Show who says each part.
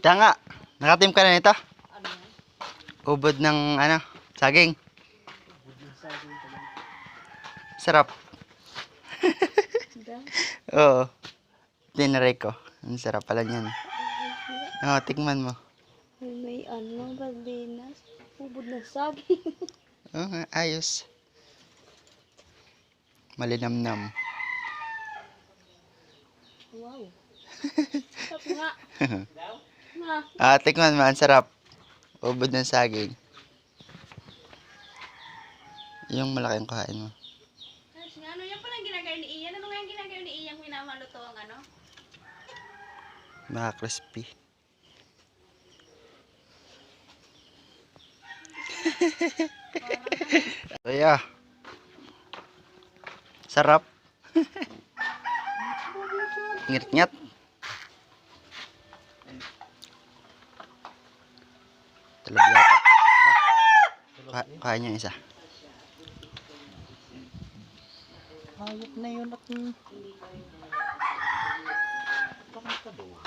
Speaker 1: Tanga, nakatim ka na nito?
Speaker 2: Ano yan?
Speaker 1: Ubod ng saging.
Speaker 2: Saging pa lang.
Speaker 1: Sarap.
Speaker 2: Diba?
Speaker 1: Oo. Tinaray ko. Ang sarap pala niyan. Oo, tikman mo.
Speaker 2: May sardinas. Ubod ng saging.
Speaker 1: Oo nga, ayos. Malinamnam.
Speaker 2: Wow. Sarap nga. Nga.
Speaker 1: Tikman mo, ang sarap. Ubod ng saging. Yung malaking kuhain mo.
Speaker 2: Ano yan palang ginagawa ni Ian? Ano nga yung ginagawa ni Ian kung minamaluto ang ano?
Speaker 1: Mga crispy. Kaya. Sarap. Ngirit-ngat. Tulog yata. Kaya niya isa.
Speaker 3: Hayop na yun at... Bakit ka doon?